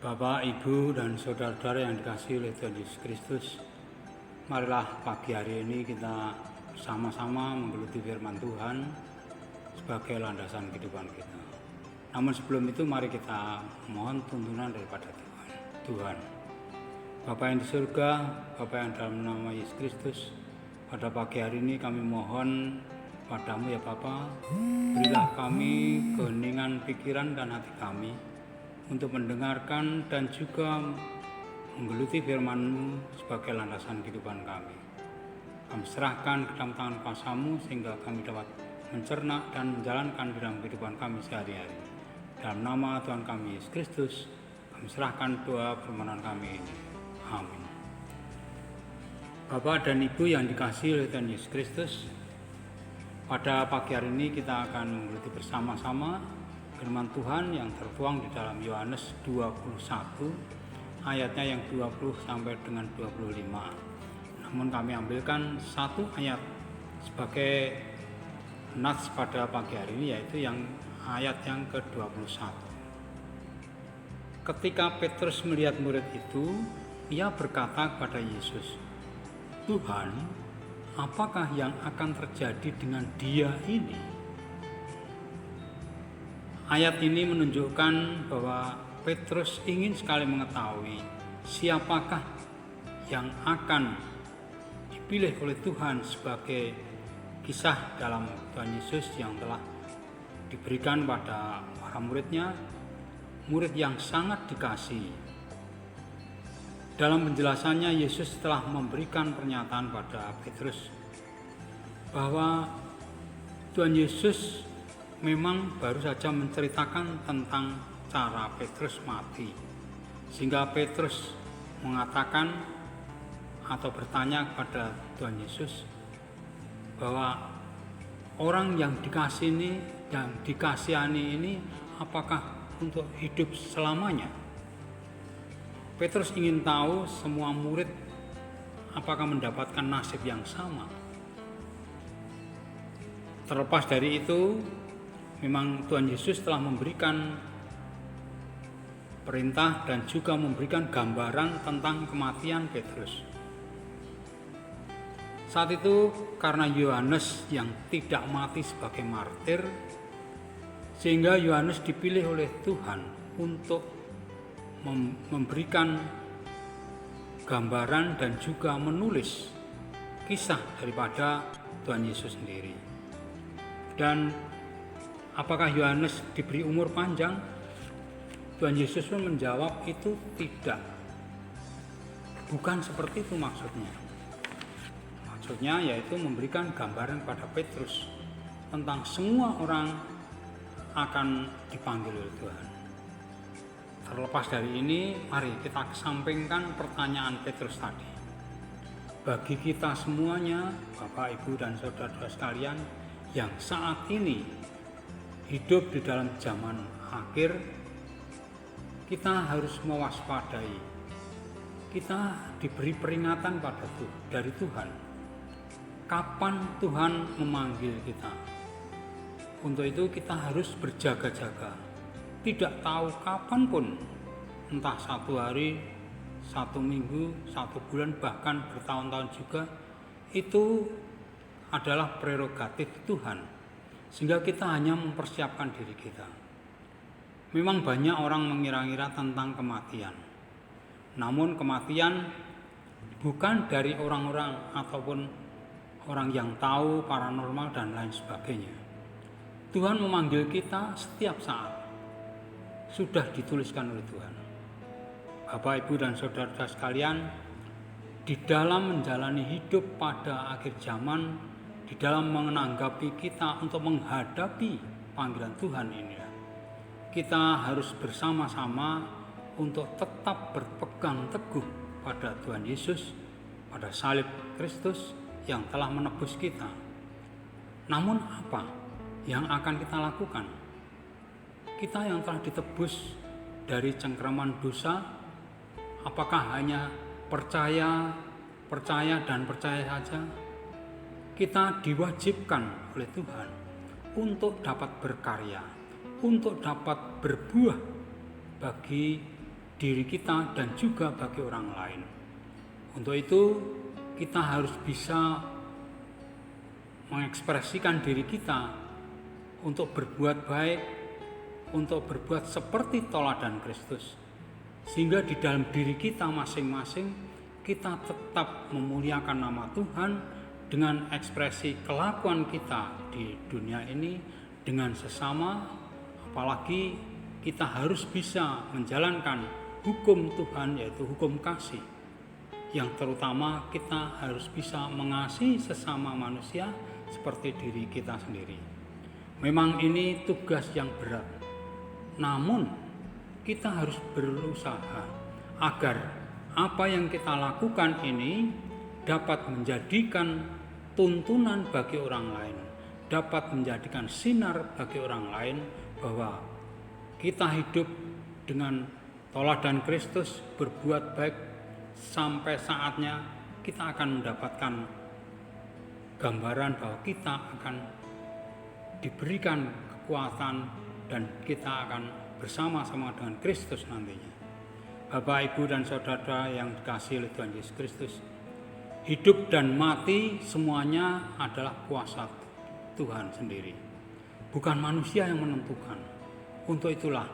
Bapak, Ibu, dan saudara-saudara yang dikasihi oleh Tuhan Yesus Kristus, marilah pagi hari ini kita bersama-sama menggeluti firman Tuhan sebagai landasan kehidupan kita. Namun sebelum itu mari kita mohon tuntunan daripada Tuhan. Bapa yang di surga, Bapa yang dalam nama Yesus Kristus, pada pagi hari ini kami mohon padamu ya Bapa, berilah kami keheningan pikiran dan hati kami untuk mendengarkan dan juga menggeluti firman-Mu sebagai landasan kehidupan kami. Kami serahkan ke dalam tangan kuasa-Mu sehingga kami dapat mencerna dan menjalankan dalam kehidupan kami sehari-hari. Dalam nama Tuhan kami Yesus Kristus, kami serahkan doa permohonan kami ini. Amin. Bapak dan Ibu yang dikasihi oleh Tuhan Yesus Kristus, pada pagi hari ini kita akan menggeluti bersama-sama firman Tuhan yang tertuang di dalam Yohanes 21 ayatnya yang 20 sampai dengan 25. Namun kami ambilkan satu ayat sebagai nats pada pagi hari ini, yaitu yang ayat yang ke-21. Ketika Petrus melihat murid itu, ia berkata kepada Yesus, "Tuhan, apakah yang akan terjadi dengan dia ini?" Ayat ini menunjukkan bahwa Petrus ingin sekali mengetahui siapakah yang akan dipilih oleh Tuhan sebagai kisah dalam Tuhan Yesus yang telah diberikan pada para muridnya, murid yang sangat dikasihi. Dalam penjelasannya, Yesus telah memberikan pernyataan pada Petrus bahwa Tuhan Yesus memang baru saja menceritakan tentang cara Petrus mati, sehingga Petrus mengatakan atau bertanya kepada Tuhan Yesus bahwa orang yang dikasihani ini apakah untuk hidup selamanya? Petrus ingin tahu semua murid apakah mendapatkan nasib yang sama. Terlepas dari itu, memang Tuhan Yesus telah memberikan perintah dan juga memberikan gambaran tentang kematian Petrus. Saat itu karena Yohanes yang tidak mati sebagai martir, sehingga Yohanes dipilih oleh Tuhan untuk memberikan gambaran dan juga menulis kisah daripada Tuhan Yesus sendiri. Dan apakah Yohanes diberi umur panjang? Tuhan Yesus pun menjawab itu tidak. Bukan seperti itu maksudnya. Maksudnya yaitu memberikan gambaran pada Petrus tentang semua orang akan dipanggil oleh Tuhan. Terlepas dari ini, mari kita kesampingkan pertanyaan Petrus tadi. Bagi kita semuanya, Bapak, Ibu, dan saudara-saudara sekalian yang saat ini hidup di dalam zaman akhir, kita harus mewaspadai. Kita diberi peringatan dari Tuhan. Kapan Tuhan memanggil kita? Untuk itu kita harus berjaga-jaga. Tidak tahu kapan pun, entah satu hari, satu minggu, satu bulan, bahkan bertahun-tahun juga, itu adalah prerogatif Tuhan. Sehingga kita hanya mempersiapkan diri kita. Memang banyak orang mengira-ngira tentang kematian. Namun kematian bukan dari orang-orang ataupun orang yang tahu paranormal dan lain sebagainya. Tuhan memanggil kita setiap saat. Sudah dituliskan oleh Tuhan. Bapak, Ibu, dan saudara-saudara sekalian, di dalam menjalani hidup pada akhir zaman, di dalam menanggapi kita untuk menghadapi panggilan Tuhan ini, kita harus bersama-sama untuk tetap berpegang teguh pada Tuhan Yesus, pada salib Kristus yang telah menebus kita. Namun apa yang akan kita lakukan? Kita yang telah ditebus dari cengkraman dosa, apakah hanya percaya saja? Kita diwajibkan oleh Tuhan untuk dapat berkarya, untuk dapat berbuah bagi diri kita dan juga bagi orang lain. Untuk itu kita harus bisa mengekspresikan diri kita untuk berbuat baik, untuk berbuat seperti teladan Kristus, sehingga di dalam diri kita masing-masing kita tetap memuliakan nama Tuhan dengan ekspresi kelakuan kita di dunia ini dengan sesama, apalagi kita harus bisa menjalankan hukum Tuhan, yaitu hukum kasih, yang terutama kita harus bisa mengasihi sesama manusia seperti diri kita sendiri. Memang ini tugas yang berat, namun kita harus berusaha agar apa yang kita lakukan ini dapat menjadikan tuntunan bagi orang lain, dapat menjadikan sinar bagi orang lain bahwa kita hidup dengan teladan Kristus, berbuat baik, sampai saatnya kita akan mendapatkan gambaran bahwa kita akan diberikan kekuatan dan kita akan bersama-sama dengan Kristus nantinya. Bapak, Ibu, dan Saudara yang dikasihi oleh Tuhan Yesus Kristus, hidup dan mati semuanya adalah kuasa Tuhan sendiri, bukan manusia yang menentukan. Untuk itulah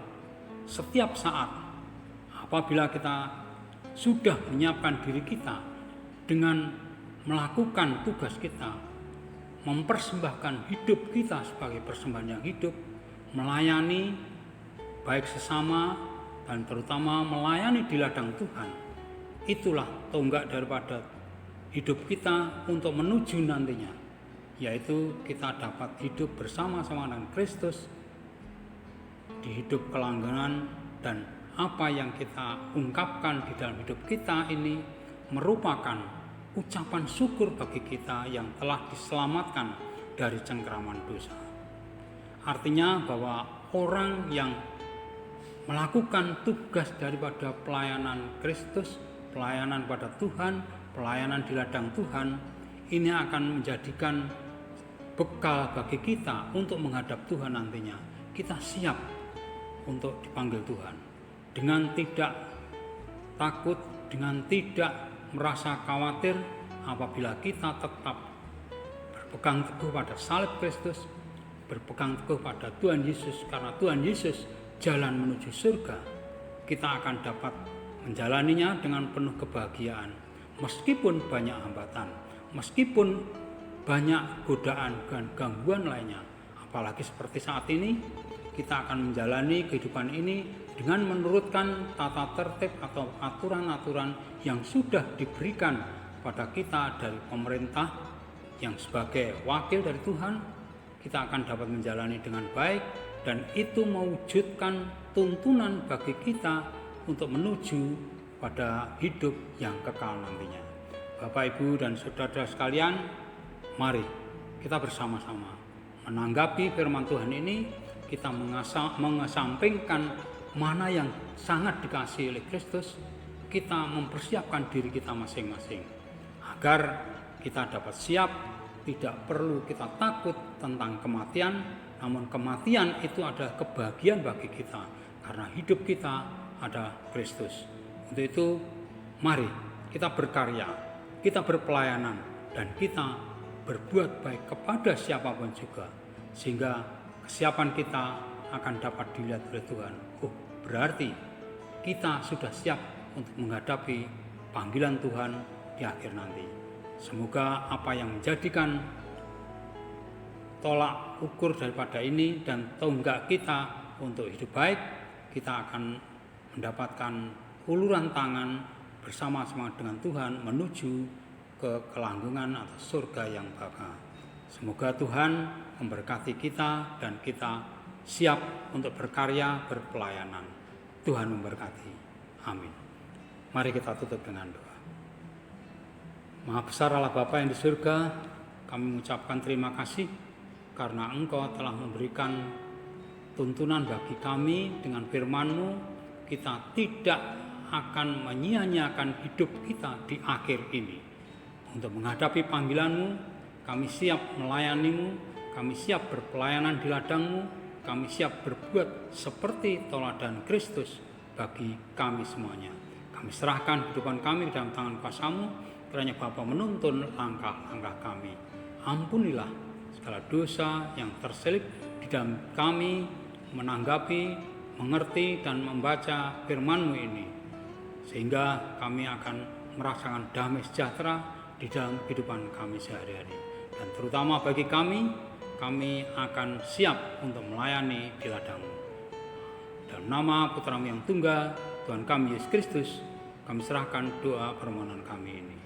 setiap saat apabila kita sudah menyiapkan diri kita dengan melakukan tugas kita, mempersembahkan hidup kita sebagai persembahan yang hidup, melayani baik sesama dan terutama melayani di ladang Tuhan, itulah tonggak daripada hidup kita untuk menuju nantinya, yaitu kita dapat hidup bersama-sama dengan Kristus di hidup kelanggengan, dan apa yang kita ungkapkan di dalam hidup kita ini merupakan ucapan syukur bagi kita yang telah diselamatkan dari cengkraman dosa. Artinya bahwa orang yang melakukan tugas daripada pelayanan Kristus, pelayanan pada Tuhan, pelayanan di ladang Tuhan, ini akan menjadikan bekal bagi kita untuk menghadap Tuhan nantinya. Kita siap untuk dipanggil Tuhan dengan tidak takut, dengan tidak merasa khawatir apabila kita tetap berpegang teguh pada salib Kristus, berpegang teguh pada Tuhan Yesus, karena Tuhan Yesus jalan menuju surga. Kita akan dapat menjalaninya dengan penuh kebahagiaan meskipun banyak hambatan, meskipun banyak godaan dan gangguan lainnya. Apalagi seperti saat ini kita akan menjalani kehidupan ini dengan menurutkan tata tertib atau aturan-aturan yang sudah diberikan pada kita dari pemerintah yang sebagai wakil dari Tuhan. Kita akan dapat menjalani dengan baik, dan itu mewujudkan tuntunan bagi kita untuk menuju pada hidup yang kekal nantinya. Bapak, Ibu, dan Saudara sekalian, mari kita bersama-sama menanggapi firman Tuhan ini. Kita mengesampingkan mana yang sangat dikasihi oleh Kristus, kita mempersiapkan diri kita masing-masing agar kita dapat siap. Tidak perlu kita takut tentang kematian, namun kematian itu adalah kebahagiaan bagi kita karena hidup kita ada Kristus. Untuk itu mari kita berkarya, kita berpelayanan, dan kita berbuat baik kepada siapapun juga, sehingga kesiapan kita akan dapat dilihat oleh Tuhan. Berarti kita sudah siap untuk menghadapi panggilan Tuhan di akhir nanti. Semoga apa yang menjadikan tolak ukur daripada ini dan tonggak kita untuk hidup baik, kita akan mendapatkan uluran tangan bersama-sama dengan Tuhan menuju ke kelanggengan atau surga yang baka. Semoga Tuhan memberkati kita dan kita siap untuk berkarya, berpelayanan. Tuhan memberkati. Amin. Mari kita tutup dengan doa. Maha besar Allah Bapa yang di surga, kami mengucapkan terima kasih karena Engkau telah memberikan tuntunan bagi kami dengan firman-Mu. Kita tidak akan menyia-nyiakan hidup kita di akhir ini. Untuk menghadapi panggilan-Mu, kami siap melayani-Mu, kami siap berpelayanan di ladang-Mu, kami siap berbuat seperti teladan Kristus bagi kami semuanya. Kami serahkan kehidupan kami dalam tangan kuasa-Mu, kiranya Bapa menuntun langkah-langkah kami. Ampunilah segala dosa yang terselip di dalam kami menanggapi, mengerti, dan membaca firman-Mu ini, sehingga kami akan merasakan damai sejahtera di dalam kehidupan kami sehari-hari. Dan terutama bagi kami akan siap untuk melayani di ladang-Mu. Dalam nama Putra-Mu yang tunggal, Tuhan kami Yesus Kristus, kami serahkan doa permohonan kami ini.